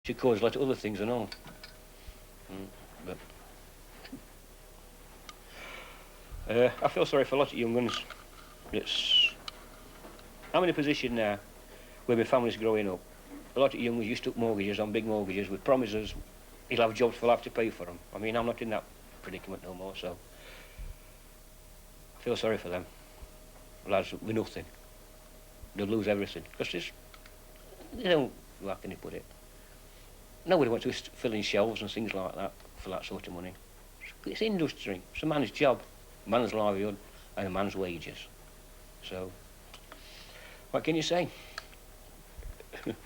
to cause like other things and all. But I feel sorry for a lot of young ones. I'm in a position now where my family's growing up. A lot of young ones used to took mortgages on big mortgages with promises he'll have jobs for life to pay for them. I mean, I'm not in that predicament no more, so I feel sorry for them. Lads with nothing. They'll lose everything. Because they don't, how can you put it? Nobody wants to fill in shelves and things like that for that sort of money. It's industry. It's a man's job, a man's livelihood, and a man's wages. So, what can you say?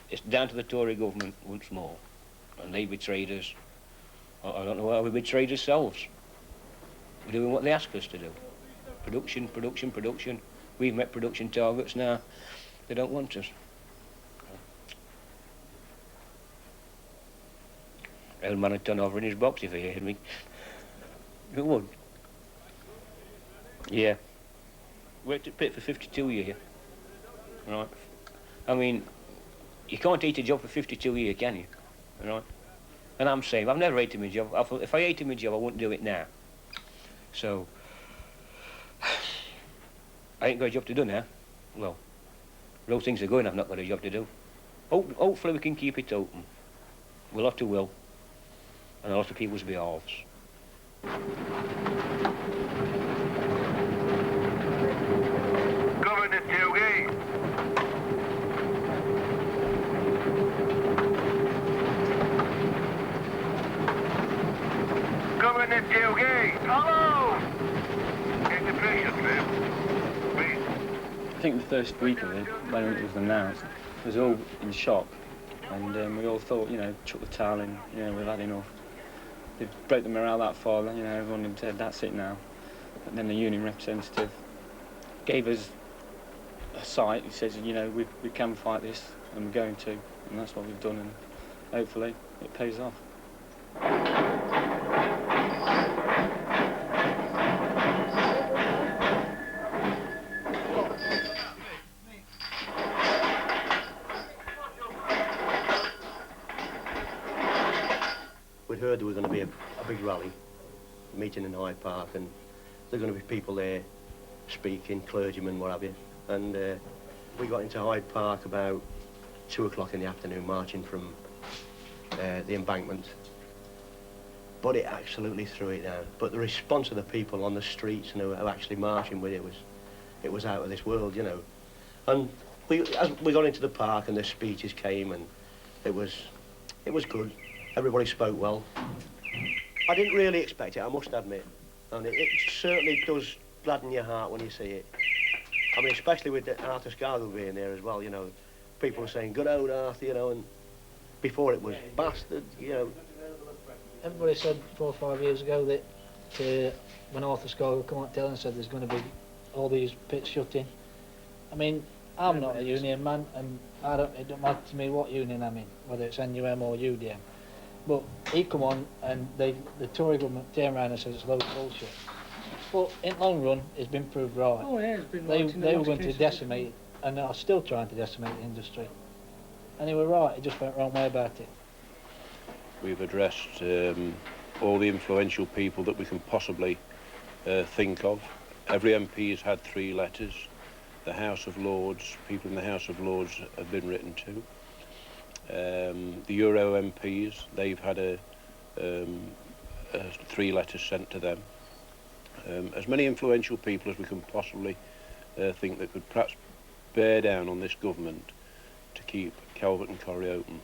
It's down to the Tory government once more. And they betrayed us. I don't know why we betrayed ourselves. We're doing what they ask us to do. Production, production, production. We've met production targets now. They don't want us. Old man would turn over in his box if he heard me. He would. Yeah. Worked at pit for 52 years. Right. I mean, you can't eat a job for 52 years, can you? Right. And I'm saying, I've never hated my job. If I hated my job, I wouldn't do it now. So, I ain't got a job to do now. Well, those things are going, I've not got a job to do. Hopefully we can keep it open. A lot of will, and a lot of people's behalves. Governor Tuggy. Governor Tuggy. Hello. Get the pressure, Trev. Please. I think the first week of it, when it was announced, it was all in shock, and we all thought, you know, chuck the towel in, you know, we've had enough. They broke the morale that far, you know, everyone had said, that's it now. And then the union representative gave us a sight. He says, you know, we can fight this, and we're going to, and that's what we've done, and hopefully it pays off. We'd heard there was going to be a big rally, meeting in Hyde Park, and there were going to be people there speaking, clergymen, what have you. And we got into Hyde Park about 2 o'clock in the afternoon, marching from the embankment. But it absolutely threw it down. But the response of the people on the streets, you know, who actually marching with it was out of this world, you know. And as we got into the park and the speeches came, and it was good. Everybody spoke well. I didn't really expect it, I must admit. And it certainly does gladden your heart when you see it. I mean, especially with Arthur Scargill being there as well, you know. People were saying, good old Arthur, you know, and before it was bastard, you know. Everybody said 4 or 5 years ago that when Arthur Scargill come out telling and said there's going to be all these pits shut in. I mean, I'm not a union man, and it don't matter to me what union I'm in, whether it's NUM or UDM. But he come on and the Tory government turned around and said it's loads of bullshit. But in the long run, it's been proved right. Oh yeah, it's been They right. were going to decimate, and are still trying to decimate the industry. And they were right, it just went the wrong way about it. We've addressed all the influential people that we can possibly think of. Every MP has had 3 letters. The House of Lords, people in the House of Lords have been written to. The Euro MPs, they've had 3 letters sent to them. As many influential people as we can possibly think that could perhaps bear down on this government to keep Calvert and Corrie open.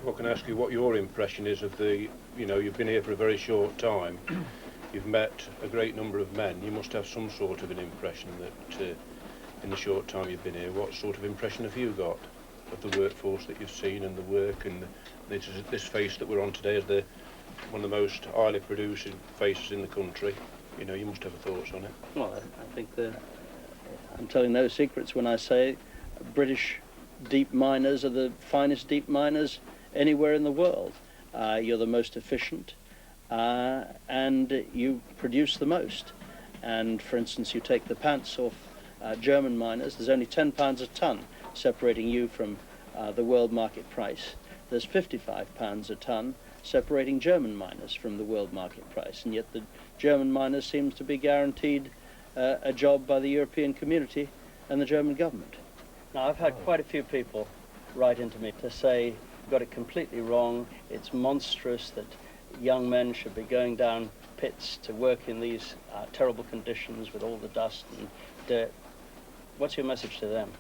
I can ask you what your impression is of the, you know, you've been here for a very short time. You've met a great number of men. You must have some sort of an impression that in the short time you've been here, what sort of impression have you got of the workforce that you've seen and the work, and this face that we're on today is one of the most highly producing faces in the country. You know, you must have thoughts on it. Well, I think I'm telling no secrets when I say British deep miners are the finest deep miners anywhere in the world. You're the most efficient, and you produce the most. And for instance, you take the pants off German miners, there's only £10 a ton separating you from the world market price. There's £55 a ton separating German miners from the world market price, and yet the German miners seems to be guaranteed a job by the European community and the German government. Now, I've had quite a few people write into me to say, you've got it completely wrong, it's monstrous that young men should be going down pits to work in these terrible conditions with all the dust and dirt. What's your message to them?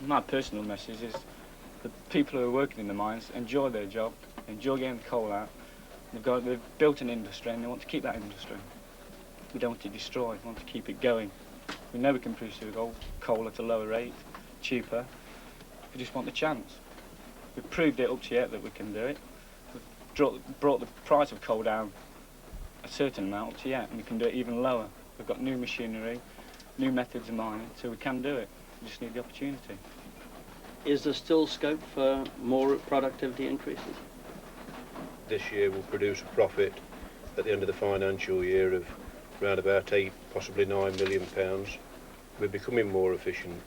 My personal message is the people who are working in the mines enjoy their job, enjoy getting the coal out. They've built an industry and they want to keep that industry. We don't want to destroy, we want to keep it going. We know we can produce coal at a lower rate, cheaper. We just want the chance. We've proved it up to yet that we can do it. We've brought the price of coal down a certain amount up to yet, and we can do it even lower. We've got new machinery, new methods of mining, so we can do it. We just need the opportunity. Is there still scope for more productivity increases? This year we'll produce a profit at the end of the financial year of around about £8, possibly £9 million. We're becoming more efficient,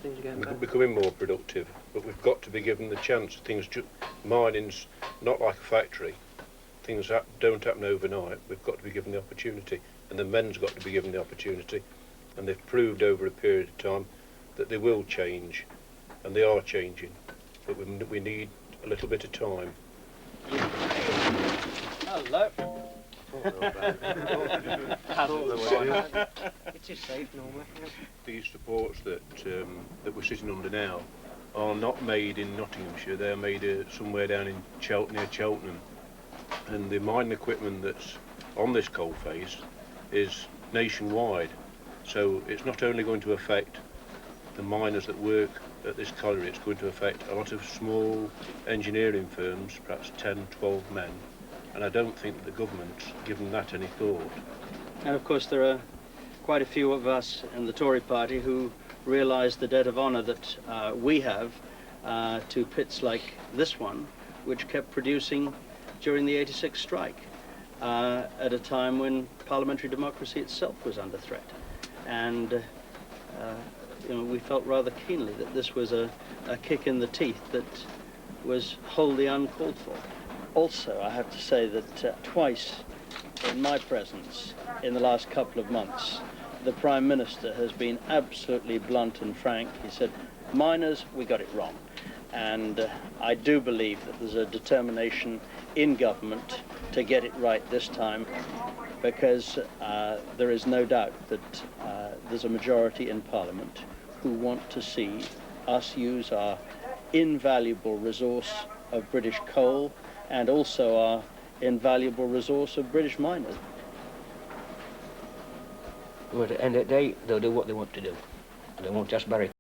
we're becoming more productive, but we've got to be given the chance. Mining's not like a factory. Things don't happen overnight. We've got to be given the opportunity, and the men's got to be given the opportunity, and they've proved over a period of time that they will change, and they are changing, but we need a little bit of time. Hello. It is safe normally. These supports that we're sitting under now are not made in Nottinghamshire. They're made somewhere down in near Cheltenham, and the mining equipment that's on this coal face is nationwide. So it's not only going to affect the miners that work at this colliery, it's going to affect a lot of small engineering firms, perhaps 10, 12 men, and I don't think that the government's given that any thought. And of course there are quite a few of us in the Tory party who realise the debt of honour that we have to pits like this one, which kept producing during the '86 strike at a time when parliamentary democracy itself was under threat. And you know, we felt rather keenly that this was a kick in the teeth that was wholly uncalled for. Also, I have to say that twice in my presence in the last couple of months, the Prime Minister has been absolutely blunt and frank. He said, miners, we got it wrong. And I do believe that there's a determination in government to get it right this time, because there is no doubt that there's a majority in Parliament who want to see us use our invaluable resource of British coal and also our invaluable resource of British miners. Well, at the end of the day, they'll do what they want to do. They won't just bury